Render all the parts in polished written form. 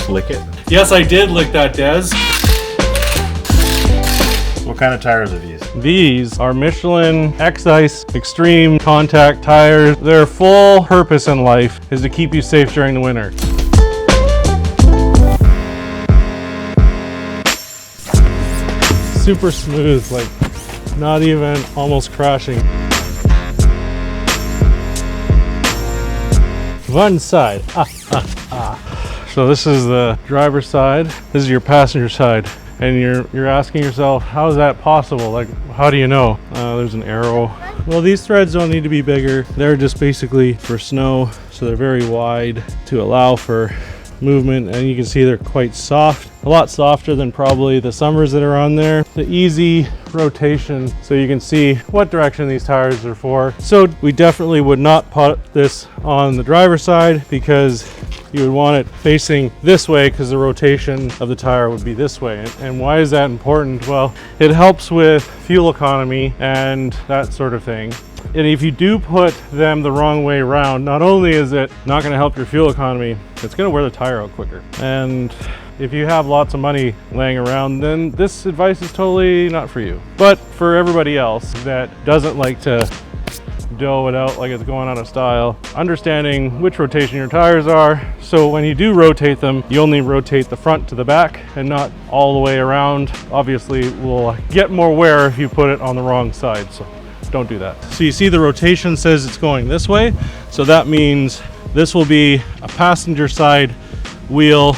lick it? Yes, I did lick that, Des. What kind of tires are these? These are Michelin X-Ice Extreme Contact tires. Their full purpose in life is to keep you safe during the winter. Super smooth, like not even almost crashing. One side. So this is the driver's side. This is your passenger side. And you're asking yourself, how is that possible? Like, how do you know? There's an arrow. Well, these threads don't need to be bigger. They're just basically for snow. So they're very wide to allow for movement. And you can see they're quite soft, a lot softer than probably the Summers that are on there. The easy rotation, so you can see what direction these tires are for. So we definitely would not put this on the driver's side because you would want it facing this way because the rotation of the tire would be this way. And why is that important? Well, it helps with fuel economy and that sort of thing. And if you do put them the wrong way around, not only is it not going to help your fuel economy, it's going to wear the tire out quicker. And if you have lots of money laying around, then this advice is totally not for you. But for everybody else that doesn't like to dough it out like it's going out of style, understanding which rotation your tires are, so when you do rotate them, you only rotate the front to the back and not all the way around. Obviously, we'll get more wear if you put it on the wrong side, so don't do that. So you see the rotation says it's going this way, so that means this will be a passenger side wheel.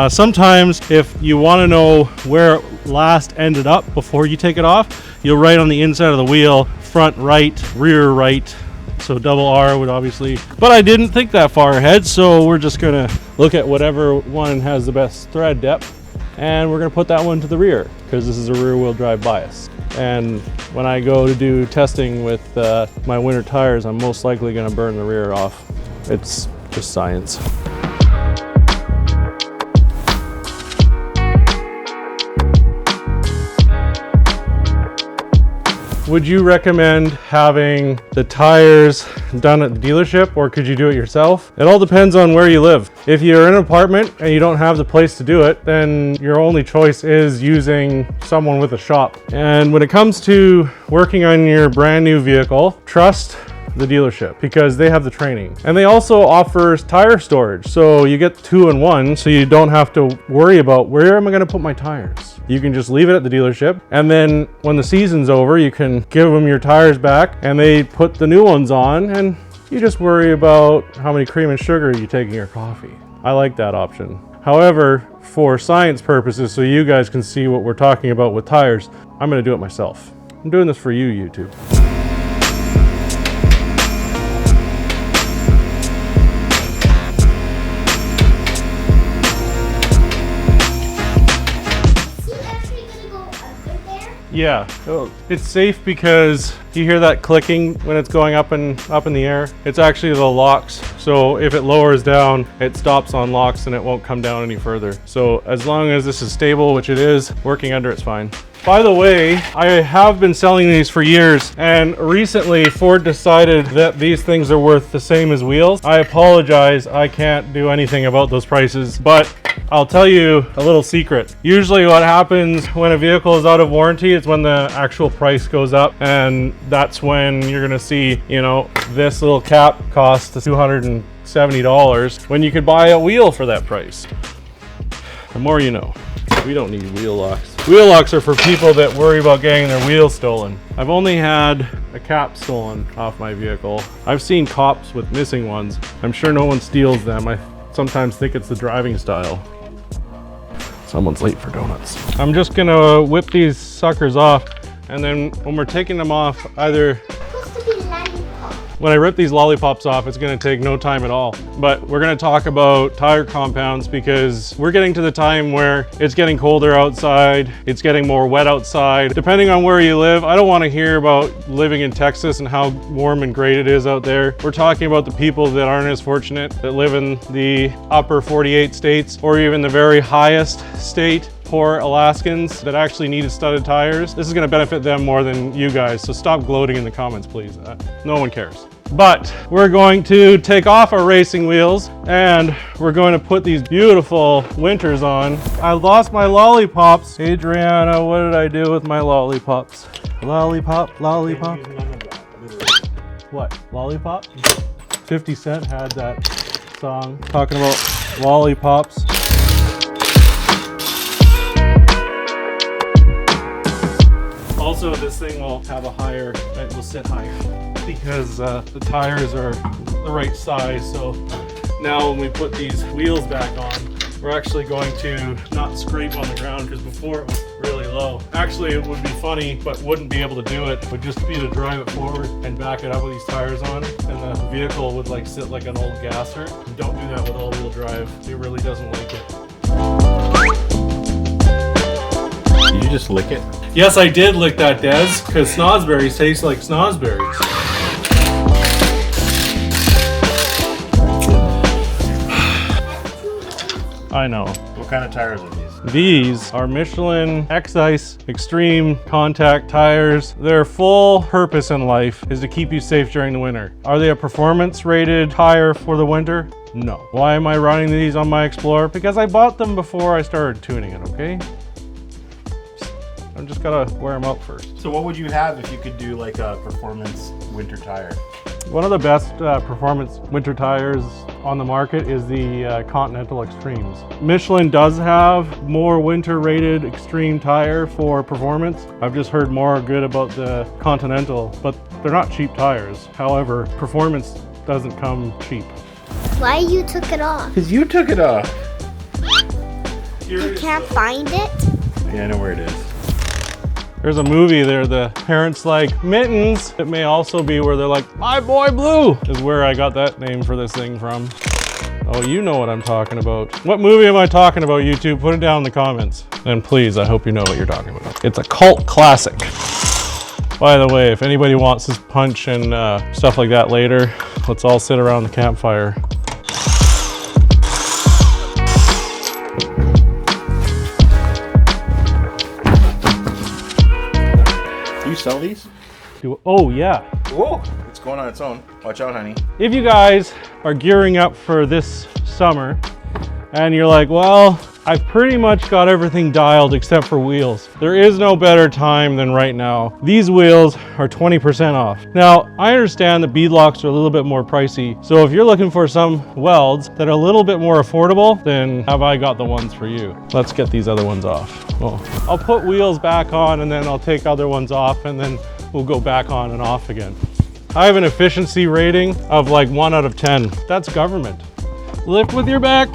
Sometimes if you want to know where it last ended up before you take it off, you'll write on the inside of the wheel, front right, rear right. So double R would obviously, but I didn't think that far ahead. So we're just gonna look at whatever one has the best thread depth, and we're gonna put that one to the rear because this is a rear wheel drive bias. And when I go to do testing with my winter tires, I'm most likely gonna burn the rear off. It's just science. Would you recommend having the tires done at the dealership, or could you do it yourself? It all depends on where you live. If you're in an apartment and you don't have the place to do it, then your only choice is using someone with a shop. And when it comes to working on your brand new vehicle, trust the dealership because they have the training, and they also offer tire storage, so you get 2-in-1, so you don't have to worry about where am I going to put my tires. You can just leave it at the dealership, and then when the season's over, you can give them your tires back and they put the new ones on, and you just worry about how many cream and sugar you take in your coffee. I like that option. However, for science purposes, so you guys can see what we're talking about with tires, I'm going to do it myself. I'm doing this for you, YouTube. Yeah, it's safe because you hear that clicking when it's going up in the air. It's actually the locks. So if it lowers down, it stops on locks and it won't come down any further. So as long as this is stable, which it is, working under it's fine. By the way, I have been selling these for years, and recently Ford decided that these things are worth the same as wheels. I apologize, I can't do anything about those prices, but I'll tell you a little secret. Usually what happens when a vehicle is out of warranty is when the actual price goes up, and that's when you're gonna see, you know, this little cap costs $270 when you could buy a wheel for that price. The more you know. We don't need wheel locks. Wheel locks are for people that worry about getting their wheels stolen. I've only had a cap stolen off my vehicle. I've seen cops with missing ones. I'm sure no one steals them. I sometimes think it's the driving style. Someone's late for donuts. I'm just gonna whip these suckers off, and then when we're taking them off, either when I rip these lollipops off, it's gonna take no time at all. But we're gonna talk about tire compounds because we're getting to the time where it's getting colder outside, it's getting more wet outside. Depending on where you live, I don't wanna hear about living in Texas and how warm and great it is out there. We're talking about the people that aren't as fortunate, that live in the upper 48 states or even the very highest state. Poor Alaskans that actually need studded tires. This is gonna benefit them more than you guys, so stop gloating in the comments, please. No one cares. But we're going to take off our racing wheels and we're going to put these beautiful winters on. I lost my lollipops. Adriana, what did I do with my lollipops? Lollipop, lollipop. What? Lollipop? 50 Cent had that song talking about lollipops. Also, this thing will have a higher, it will sit higher because the tires are the right size. So now when we put these wheels back on, we're actually going to not scrape on the ground because before it was really low. Actually, it would be funny, but wouldn't be able to do it. It would just be to drive it forward and back it up with these tires on, and the vehicle would like sit like an old gasser. Don't do that with all-wheel drive. It really doesn't like it. Did you just lick it? Yes, I did lick that, Des, because snozzberries taste like snozzberries. I know. What kind of tires are these? These are Michelin X-Ice Extreme Contact tires. Their full purpose in life is to keep you safe during the winter. Are they a performance rated tire for the winter? No. Why am I running these on my Explorer? Because I bought them before I started tuning it, okay? I'm just gotta wear them out first. So what would you have if you could do like a performance winter tire? One of the best performance winter tires on the market is the Continental Extremes. Michelin does have more winter rated extreme tire for performance. I've just heard more good about the Continental, but they're not cheap tires. However, performance doesn't come cheap. Why you took it off? Because you took it off. You can't find it? Yeah, I know where it is. There's a movie there, the parents like, mittens. It may also be where they're like, my boy Blue is where I got that name for this thing from. Oh, you know what I'm talking about. What movie am I talking about, YouTube? Put it down in the comments. And please, I hope you know what you're talking about. It's a cult classic. By the way, if anybody wants this punch and stuff like that later, let's all sit around the campfire. You sell these? Oh yeah. Whoa, it's going on its own. Watch out, honey. If you guys are gearing up for this summer and you're like, well, I've pretty much got everything dialed except for wheels. There is no better time than right now. These wheels are 20% off. Now, I understand that beadlocks are a little bit more pricey. So if you're looking for some welds that are a little bit more affordable, then have I got the ones for you. Let's get these other ones off. Oh. I'll put wheels back on and then I'll take other ones off and then we'll go back on and off again. I have an efficiency rating of like 1 out of 10. That's government. Lift with your back.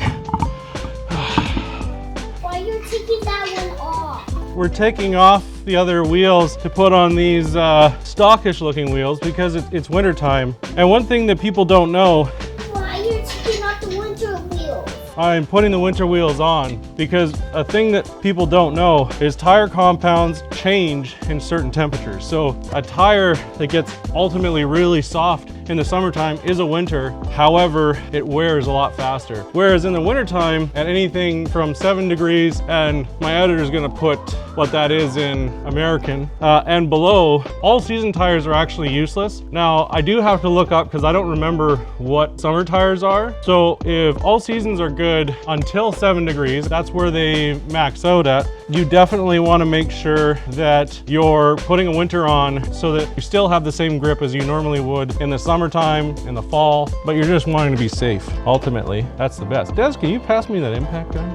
Why are you taking that one off? We're taking off the other wheels to put on these stockish looking wheels because it's winter time. And one thing that people don't know, Why are you taking off the winter wheels? I'm putting the winter wheels on because a thing that people don't know is tire compounds change in certain temperatures. So a tire that gets ultimately really soft in the summertime is a winter. However, it wears a lot faster. Whereas in the wintertime, at anything from 7 degrees, and my editor is gonna put what that is in American, and below, all season tires are actually useless. Now, I do have to look up because I don't remember what summer tires are. So if all seasons are good until 7 degrees, that's where they max out at. You definitely wanna make sure that you're putting a winter on so that you still have the same grip as you normally would in the summertime, in the fall, but you're just wanting to be safe. Ultimately, that's the best. Des, can you pass me that impact gun?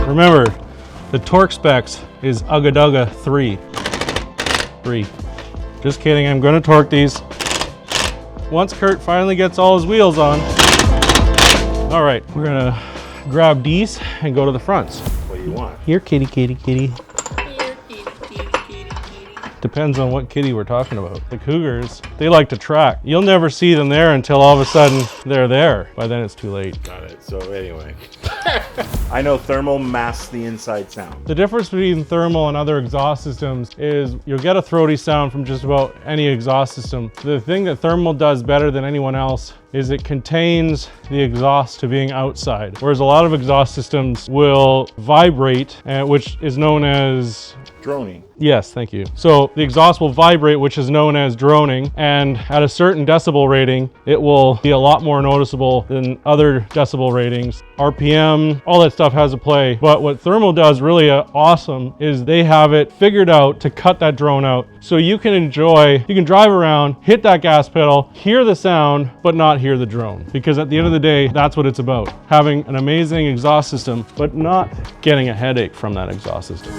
Remember, the torque specs is Ugga 3. Just kidding, I'm gonna torque these. Once Kurt finally gets all his wheels on. All right, we're gonna grab these and go to the fronts. What do you want? Here, kitty, kitty, kitty. Depends on what kitty we're talking about. The cougars, they like to track. You'll never see them there until all of a sudden they're there. By then it's too late. Got it. So anyway. I know thermal masks the inside sound. The difference between thermal and other exhaust systems is you'll get a throaty sound from just about any exhaust system. The thing that thermal does better than anyone else is it contains the exhaust to being outside. Whereas a lot of exhaust systems will vibrate, which is known as Droning. Yes, thank you. So the exhaust will vibrate, which is known as droning, and at a certain decibel rating, it will be a lot more noticeable than other decibel ratings. RPM, all that stuff has a play. But what Thermal does really awesome is they have it figured out to cut that drone out. So you can drive around, hit that gas pedal, hear the sound, but not hear the drone. Because at the end of the day, that's what it's about. Having an amazing exhaust system, but not getting a headache from that exhaust system.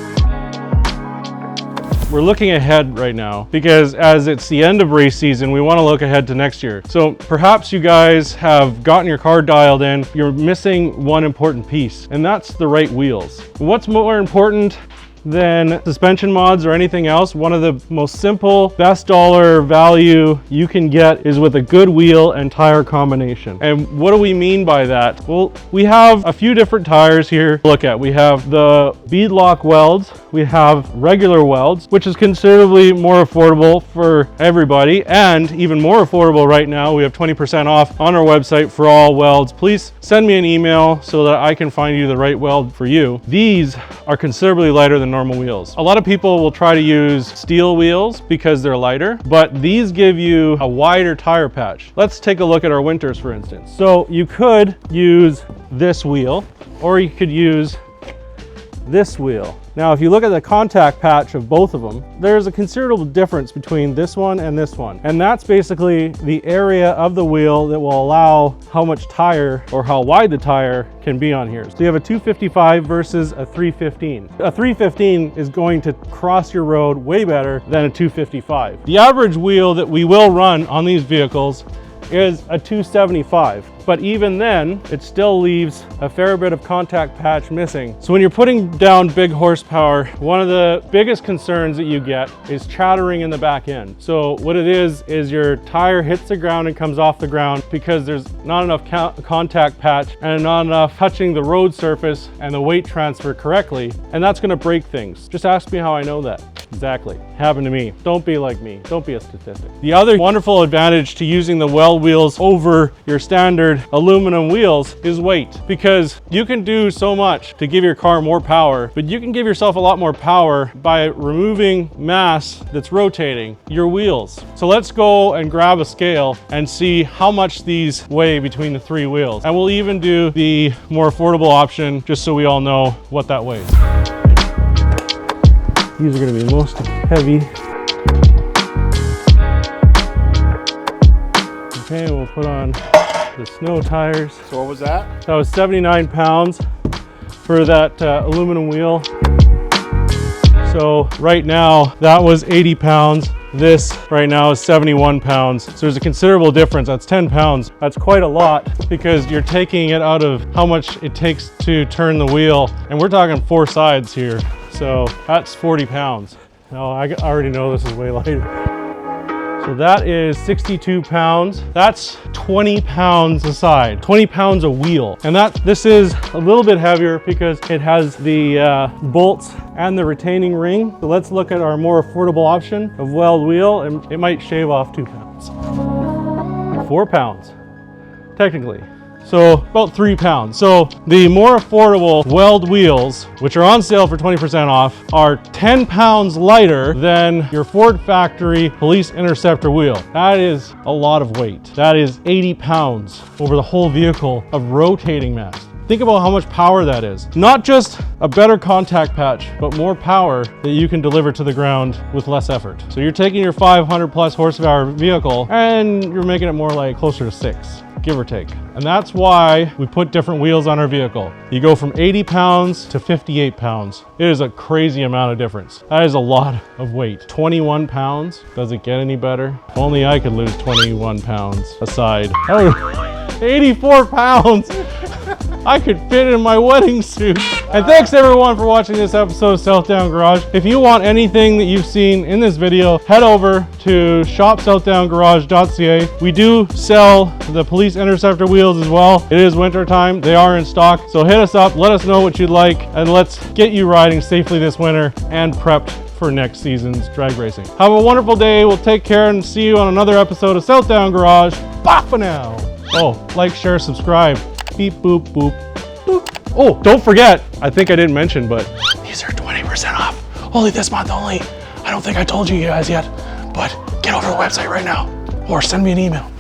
We're looking ahead right now because as it's the end of race season, we want to look ahead to next year. So perhaps you guys have gotten your car dialed in, you're missing one important piece, and that's the right wheels. What's more important than suspension mods or anything else? One of the most simple, best dollar value you can get is with a good wheel and tire combination. And what do we mean by that? Well, we have a few different tires here to look at. We have the beadlock welds, we have regular welds, which is considerably more affordable for everybody, and even more affordable right now. We have 20% off on our website for all welds. Please send me an email so that I can find you the right weld for you. These are considerably lighter than normal wheels. A lot of people will try to use steel wheels because they're lighter, but these give you a wider tire patch. Let's take a look at our winters, for instance. So you could use this wheel, or you could use this wheel. Now, if you look at the contact patch of both of them, there's a considerable difference between this one and this one. And that's basically the area of the wheel that will allow how much tire or how wide the tire can be on here. So you have a 255 versus a 315. A 315 is going to cross your road way better than a 255. The average wheel that we will run on these vehicles is a 275. But even then, it still leaves a fair bit of contact patch missing. So when you're putting down big horsepower, one of the biggest concerns that you get is chattering in the back end. So what it is your tire hits the ground and comes off the ground because there's not enough contact patch and not enough touching the road surface and the weight transfer correctly. And that's gonna break things. Just ask me how I know that. Exactly. Happened to me. Don't be like me. Don't be a statistic. The other wonderful advantage to using the weld wheels over your standard aluminum wheels is weight, because you can do so much to give your car more power, but you can give yourself a lot more power by removing mass that's rotating your wheels. So let's go and grab a scale and see how much these weigh between the three wheels. And we'll even do the more affordable option just so we all know what that weighs. These are going to be most heavy. Okay, we'll put on the snow tires. So what was that? That was 79 pounds for that aluminum wheel. So right now that was 80 pounds. This right now is 71 pounds. So there's a considerable difference. That's 10 pounds. That's quite a lot because you're taking it out of how much it takes to turn the wheel. And we're talking 4 sides here. So that's 40 pounds. Now I already know this is way lighter. So that is 62 pounds. That's 20 pounds a side, 20 pounds a wheel. And this is a little bit heavier because it has the bolts and the retaining ring. So let's look at our more affordable option of weld wheel, and it might shave off 2 pounds. 4 pounds, technically. So about 3 pounds. So the more affordable weld wheels, which are on sale for 20% off, are 10 pounds lighter than your Ford factory Police Interceptor wheel. That is a lot of weight. That is 80 pounds over the whole vehicle of rotating mass. Think about how much power that is. Not just a better contact patch, but more power that you can deliver to the ground with less effort. So you're taking your 500 plus horsepower vehicle and you're making it more like closer to 6. Give or take. And that's why we put different wheels on our vehicle. You go from 80 pounds to 58 pounds. It is a crazy amount of difference. That is a lot of weight. 21 pounds, does it get any better? Only I could lose 21 pounds aside. Oh, 84 pounds. I could fit in my wedding suit. And thanks everyone for watching this episode of Southdown Garage. If you want anything that you've seen in this video, head over to shopsouthdowngarage.ca. We do sell the Police Interceptor wheels as well. It is winter time, they are in stock. So hit us up, let us know what you'd like, and let's get you riding safely this winter and prepped for next season's drag racing. Have a wonderful day, we'll take care and see you on another episode of Southdown Garage. Bye for now. Oh, like, share, subscribe. Beep, boop, boop, boop. Oh, don't forget, I think I didn't mention, but these are 20% off only this month only. I don't think I told you guys yet, but get over to the website right now or send me an email.